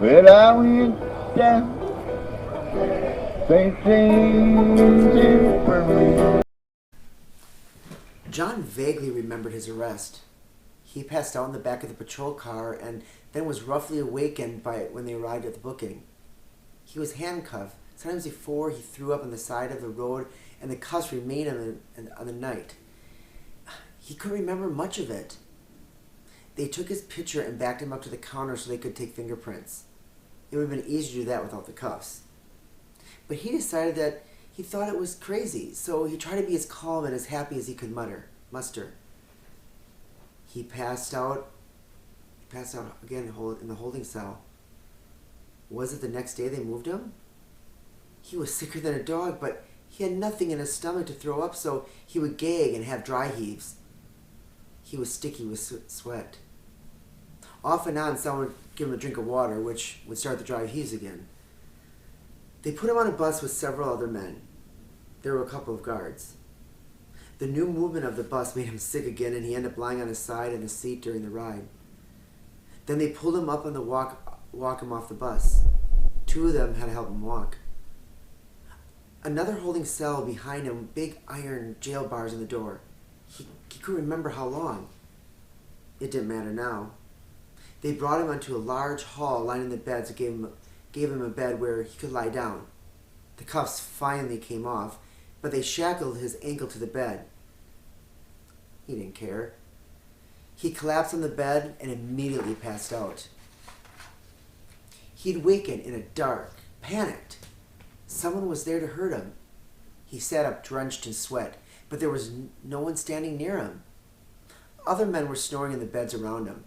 Well, I went down, things changing for me. John vaguely remembered his arrest. He passed out in the back of the patrol car and then was roughly awakened by it when they arrived at the booking. He was handcuffed. Sometimes before he threw up on the side of the road and the cuffs remained on the night. He couldn't remember much of it. They took his picture and backed him up to the counter so they could take fingerprints. It would have been easier to do that without the cuffs. But he decided that he thought it was crazy, so he tried to be as calm and as happy as he could muster. He passed out. He passed out again in the holding cell. Was it the next day they moved him? He was sicker than a dog, but he had nothing in his stomach to throw up, so he would gag and have dry heaves. He was sticky with sweat. Off and on, someone would give him a drink of water, which would start the dry heaves again. They put him on a bus with several other men. There were a couple of guards. The new movement of the bus made him sick again, and he ended up lying on his side in the seat during the ride. Then they pulled him up on the walk him off the bus. Two of them had to help him walk. Another holding cell behind him, big iron jail bars in the door. He couldn't remember how long. It didn't matter now. They brought him onto a large hall lining the beds and gave him a bed where he could lie down. The cuffs finally came off, but they shackled his ankle to the bed. He didn't care. He collapsed on the bed and immediately passed out. He'd wakened in a dark, panicked. Someone was there to hurt him. He sat up drenched in sweat, but there was no one standing near him. Other men were snoring in the beds around him.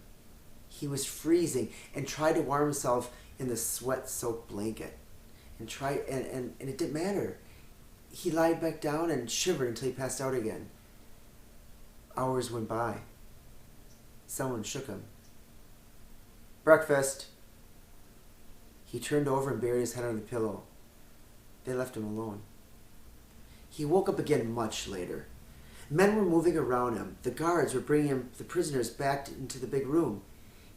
He was freezing and tried to warm himself in the sweat-soaked blanket. And it didn't matter. He lied back down and shivered until he passed out again. Hours went by. Someone shook him. "Breakfast." He turned over and buried his head on the pillow. They left him alone. He woke up again much later. Men were moving around him. The guards were bringing the prisoners back into the big room.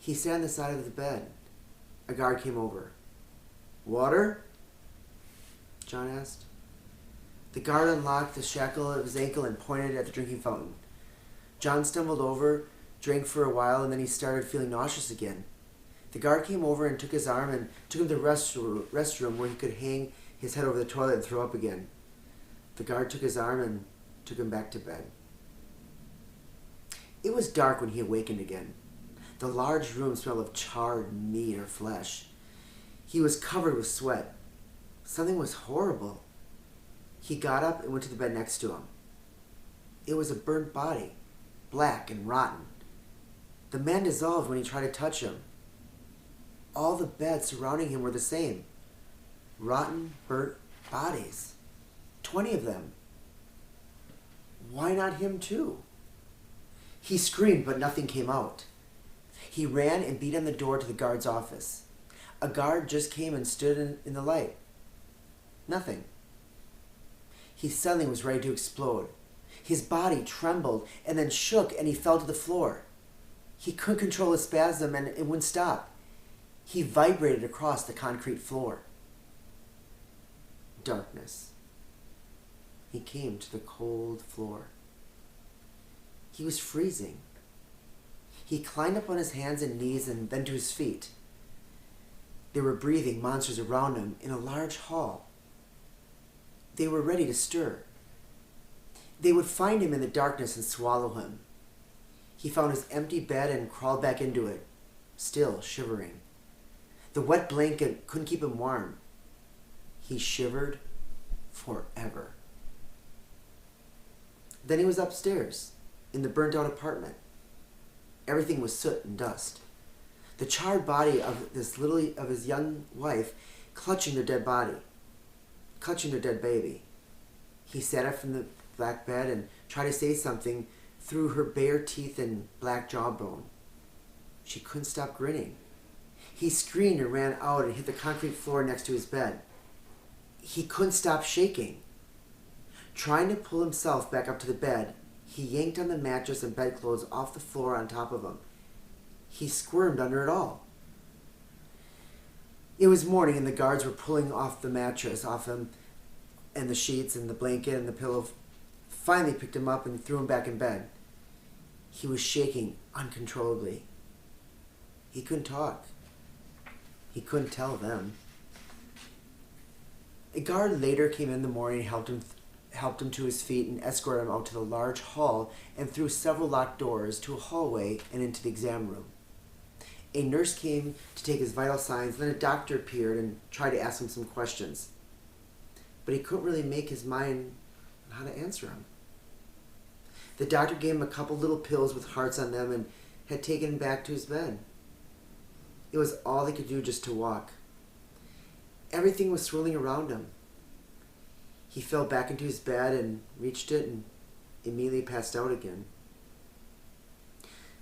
He sat on the side of the bed. A guard came over. "Water?" John asked. The guard unlocked the shackle of his ankle and pointed at the drinking fountain. John stumbled over, drank for a while, and then he started feeling nauseous again. The guard came over and took his arm and took him to the restroom where he could hang his head over the toilet and throw up again. The guard took his arm and took him back to bed. It was dark when he awakened again. The large room smelled of charred meat or flesh. He was covered with sweat. Something was horrible. He got up and went to the bed next to him. It was a burnt body, black and rotten. The man dissolved when he tried to touch him. All the beds surrounding him were the same. Rotten, burnt bodies. 20 of them. Why not him too? He screamed, but nothing came out. He ran and beat on the door to the guard's office. A guard just came and stood in the light. Nothing. He suddenly was ready to explode. His body trembled and then shook and he fell to the floor. He couldn't control his spasm and it wouldn't stop. He vibrated across the concrete floor. Darkness. He came to the cold floor. He was freezing. He climbed up on his hands and knees and then to his feet. There were breathing monsters around him in a large hall. They were ready to stir. They would find him in the darkness and swallow him. He found his empty bed and crawled back into it, still shivering. The wet blanket couldn't keep him warm. He shivered forever. Then he was upstairs, in the burnt-out apartment. Everything was soot and dust. The charred body of his young wife clutching their dead baby. He sat up from the black bed and tried to say something through her bare teeth and black jawbone. She couldn't stop grinning. He screamed and ran out and hit the concrete floor next to his bed. He couldn't stop shaking. Trying to pull himself back up to the bed, he yanked on the mattress and bedclothes off the floor on top of him. He squirmed under it all. It was morning, and the guards were pulling off the mattress off him, and the sheets and the blanket and the pillow. Finally picked him up and threw him back in bed. He was shaking uncontrollably. He couldn't talk. He couldn't tell them. A guard later came in the morning, helped him to his feet, and escorted him out to the large hall and through several locked doors to a hallway and into the exam room. A nurse came to take his vital signs, then a doctor appeared and tried to ask him some questions. But he couldn't really make his mind on how to answer them. The doctor gave him a couple little pills with hearts on them and had taken him back to his bed. It was all he could do just to walk. Everything was swirling around him. He fell back into his bed and reached it and immediately passed out again.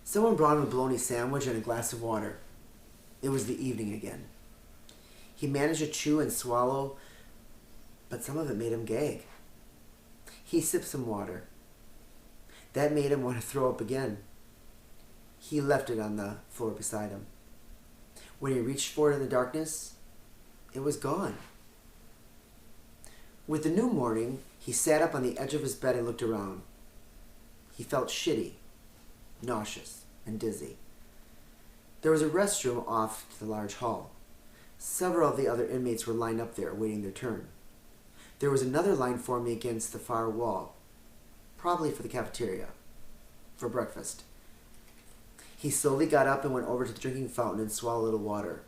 Someone brought him a bologna sandwich and a glass of water. It was the evening again. He managed to chew and swallow, but some of it made him gag. He sipped some water. That made him want to throw up again. He left it on the floor beside him. When he reached for it in the darkness, it was gone. With the new morning, he sat up on the edge of his bed and looked around. He felt shitty, nauseous, and dizzy. There was a restroom off to the large hall. Several of the other inmates were lined up there, waiting their turn. There was another line forming against the far wall, probably for the cafeteria, for breakfast. He slowly got up and went over to the drinking fountain and swallowed a little water.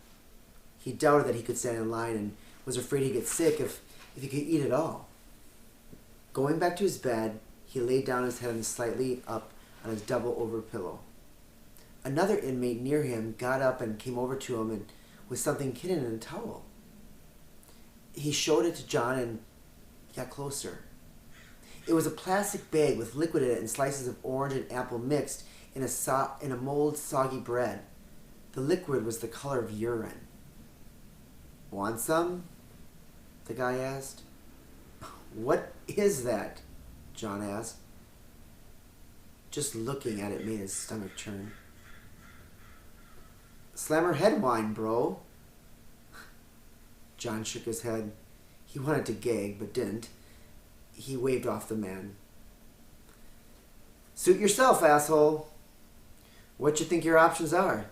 He doubted that he could stand in line and was afraid he'd get sick if he could eat at all. Going back to his bed, he laid down his head slightly up on his double-over pillow. Another inmate near him got up and came over to him and with something hidden in a towel. He showed it to John and got closer. It was a plastic bag with liquid in it and slices of orange and apple mixed in a mold soggy bread. The liquid was the color of urine. "Want some?" the guy asked. "What is that?" John asked. Just looking at it made his stomach churn. "Slammer head wine, bro." John shook his head. He wanted to gag, but didn't. He waved off the man. "Suit yourself, asshole. What you think your options are?"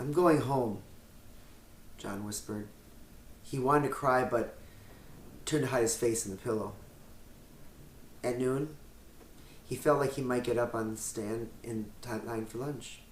"I'm going home," John whispered. He wanted to cry, but turned to hide his face in the pillow. At noon, he felt like he might get up on the stand in line for lunch.